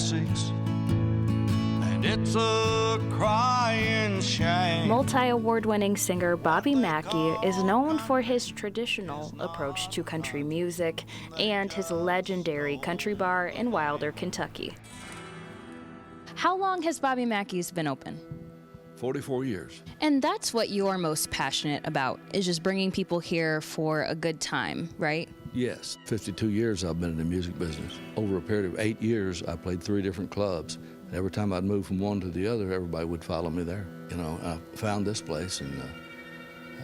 classics, and it's a crying shame. Multi-award-winning singer Bobby Mackey is known for his traditional approach to country music and his legendary country bar in Wilder, Kentucky. How long has Bobby Mackey's been open? 44 years. And that's what you're most passionate about, is just bringing people here for a good time, right? Yes. 52 years I've been in the music business. Over a period of 8 years, I played 3 different clubs. And every time I'd move from one to the other, everybody would follow me there. You know, I found this place, and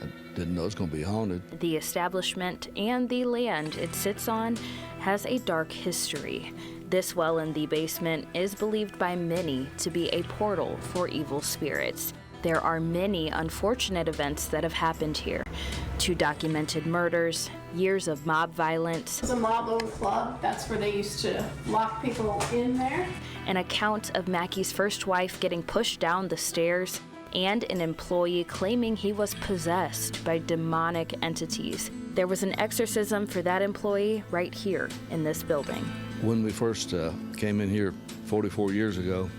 I didn't know it was going to be haunted. The establishment and the land it sits on has a dark history. This well in the basement is believed by many to be a portal for evil spirits. There are many unfortunate events that have happened here. 2 documented murders, years of mob violence. It's a mob-owned club. That's where they used to lock people in there. An account of Mackey's first wife getting pushed down the stairs, and an employee claiming he was possessed by demonic entities. There was an exorcism for that employee right here in this building. When we first came in here 44 years ago,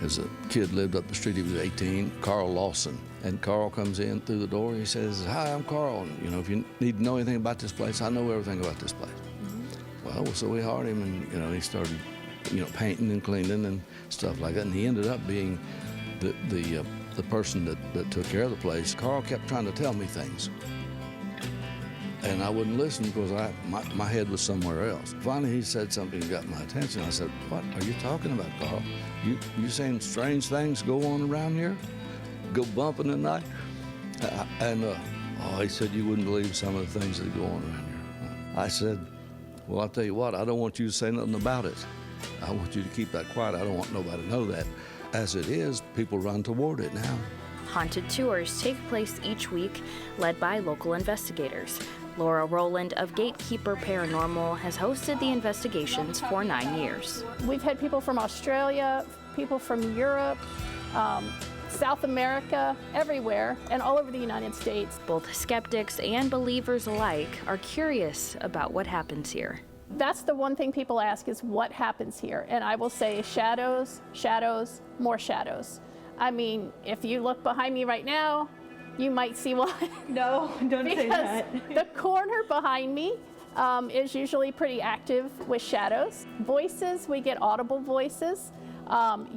as a kid lived up the street, he was 18, Carl Lawson. And Carl comes in through the door, he says, "Hi, I'm Carl. And, you know, if you need to know anything about this place, I know everything about this place." Mm-hmm. Well, so we hired him, and, you know, he started, you know, painting and cleaning and stuff like that. And he ended up being the person that took care of the place. Carl kept trying to tell me things, and I wouldn't listen because my head was somewhere else. Finally, he said something that got my attention. I said, "What are you talking about, Carl? You saying strange things go on around here? Go bumping at night?" He said, "You wouldn't believe some of the things that go on around here." I said, "Well, I'll tell you what, I don't want you to say nothing about it. I want you to keep that quiet. I don't want nobody to know that. As it is, people run toward it now." Haunted tours take place each week, led by local investigators. Laura Roland of Gatekeeper Paranormal has hosted the investigations for 9 years. We've had people from Australia, people from Europe, South America, everywhere, and all over the United States. Both skeptics and believers alike are curious about what happens here. That's the one thing people ask, is what happens here? And I will say shadows, shadows, more shadows. I mean, if you look behind me right now, you might see one. No, don't say that. The corner behind me is usually pretty active with shadows. Voices, we get audible voices.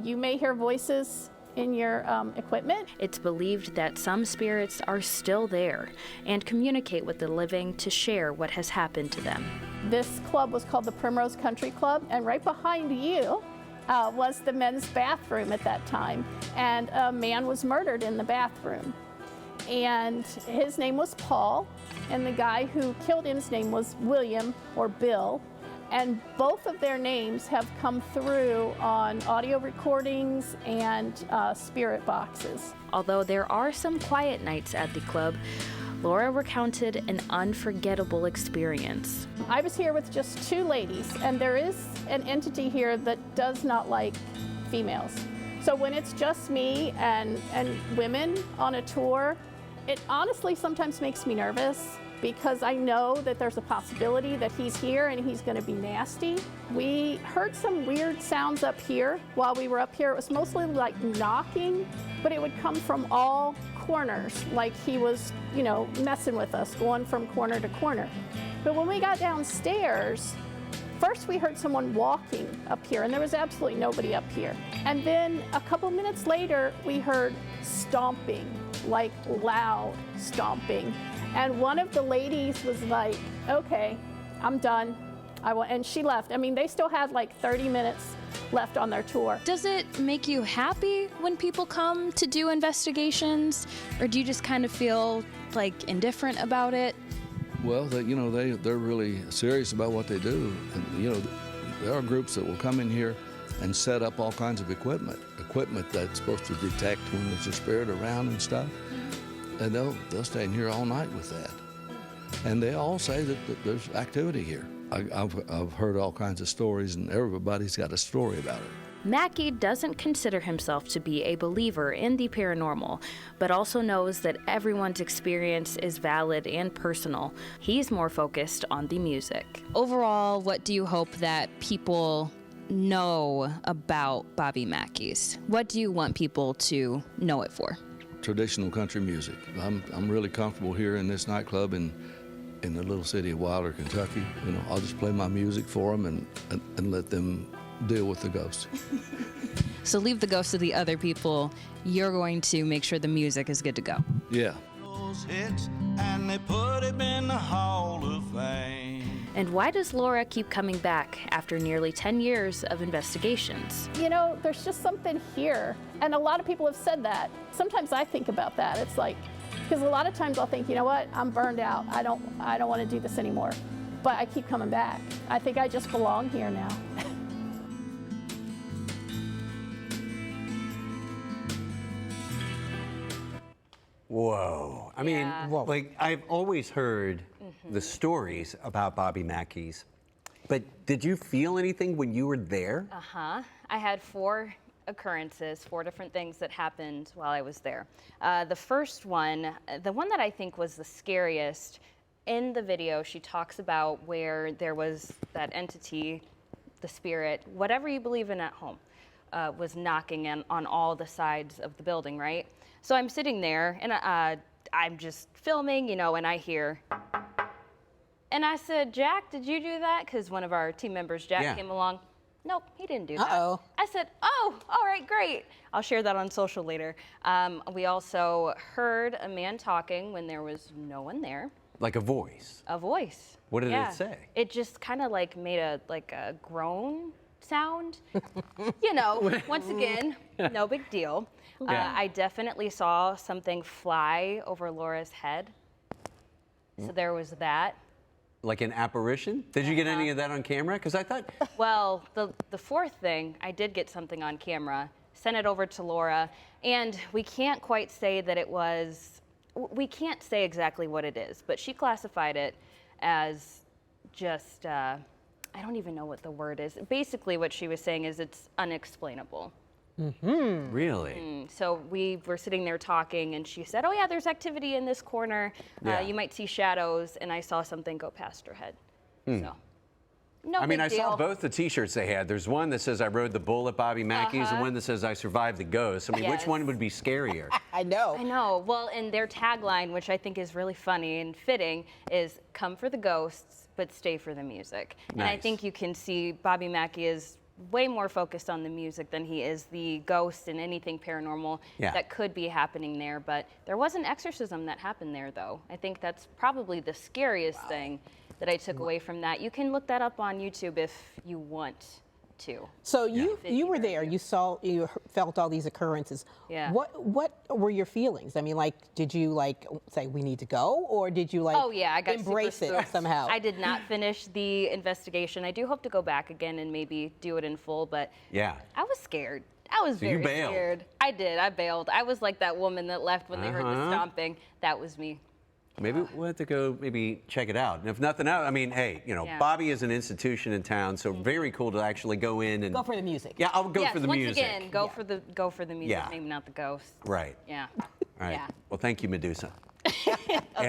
You may hear voices in your equipment. It's believed that some spirits are still there and communicate with the living to share what has happened to them. This club was called the Primrose Country Club, and right behind you was the men's bathroom at that time, and a man was murdered in the bathroom. And his name was Paul, and the guy who killed him's name was William, or Bill. And both of their names have come through on audio recordings and spirit boxes. Although there are some quiet nights at the club, Laura recounted an unforgettable experience. I was here with just 2 ladies, and there is an entity here that does not like females. So when it's just me and women on a tour, it honestly sometimes makes me nervous, because I know that there's a possibility that he's here and he's going to be nasty. We heard some weird sounds up here while we were up here. It was mostly like knocking, but it would come from all corners, like he was, you know, messing with us, going from corner to corner. But when we got downstairs, first we heard someone walking up here, and there was absolutely nobody up here. And then a couple minutes later, we heard stomping, like loud stomping. And one of the ladies was like, "Okay, I'm done. And she left. I mean, they still had like 30 minutes left on their tour. Does it make you happy when people come to do investigations, or do you just kind of feel like indifferent about it? Well, they're really serious about what they do. And, you know, there are groups that will come in here and set up all kinds of equipment that's supposed to detect when there's a spirit around and stuff. And they'll stay in here all night with that. And they all say that there's activity here. I've heard all kinds of stories, and everybody's got a story about it. Mackey doesn't consider himself to be a believer in the paranormal, but also knows that everyone's experience is valid and personal. He's more focused on the music. Overall, what do you hope that people know about Bobby Mackey's? What do you want people to know it for? Traditional country music. I'm really comfortable here in this nightclub in the little city of Wilder, Kentucky. You know, I'll just play my music for them and let them deal with the ghosts. So leave the ghosts to the other people. You're going to make sure the music is good to go. Yeah. Those hits, and they put him in the Hall of Fame. And why does Laura keep coming back after nearly 10 years of investigations? You know, there's just something here. And a lot of people have said that. Sometimes I think about that. It's like, because a lot of times I'll think, you know what, I'm burned out. I don't want to do this anymore. But I keep coming back. I think I just belong here now. Whoa. I mean, Yeah. like, I've always heard the stories about Bobby Mackey's, but did you feel anything when you were there? I had 4 occurrences, 4 different things that happened while I was there. The first one, the one that I think was the scariest, in the video, she talks about where there was that entity, the spirit, whatever you believe in at home, was knocking on all the sides of the building, right? So I'm sitting there and I'm just filming, you know, and I hear, and I said, Jack, did you do that? Because one of our team members, Jack, came along. Nope, he didn't do that. Uh-oh. I said, oh, all right, great. I'll share that on social later. We also heard a man talking when there was no one there. Like a voice? A voice. What did it say? It just kind of like made a groan sound. You know, once again, no big deal. Yeah. I definitely saw something fly over Laura's head. So there was that. Like an apparition? Did you get any of that on camera? Because I thought... Well, the fourth thing, I did get something on camera, sent it over to Laura, and we can't quite say that it was, we can't say exactly what it is, but she classified it as just, I don't even know what the word is. Basically what she was saying is it's unexplainable. Really? So we were sitting there talking, and she said, oh yeah, there's activity in this corner. Yeah. You might see shadows, and I saw something go past her head. So, no I mean, I big saw deal. both the T-shirts they had. There's one that says I rode the bull at Bobby Mackey's and one that says I survived the ghost. I mean, which Yes. one would be scarier? I know. I know. Well, and their tagline, which I think is really funny and fitting, is "Come for the ghosts, but stay for the music." And I Nice. think you can see Bobby Mackey is way more focused on the music than he is the ghosts and anything paranormal Yeah. that could be happening there. But there was an exorcism that happened there, though. I think that's probably the scariest thing that I took away from that. You can look that up on YouTube if you want to. So you Video. were there. You felt all these occurrences. Yeah. What were your feelings? I mean, like, did you like say we need to go, or did you like Oh yeah, I got embrace super it stoked. somehow? I did not finish the investigation. I do hope to go back again and maybe do it in full, but Yeah. I was scared. I was So you very bailed. scared. I did. I bailed. I was like that woman that left when they heard the Uh-huh. stomping. That was me. Maybe we'll have to go maybe check it out. And if nothing else, I mean, hey, you know, Yeah. Bobby is an institution in town, so very cool to actually go in and... Go for the music. Yeah, I'll go yes, for the once music. again, go for the music, Yeah. maybe not the ghost. Right. Yeah. All right. Yeah. Well, thank you, Medusa. And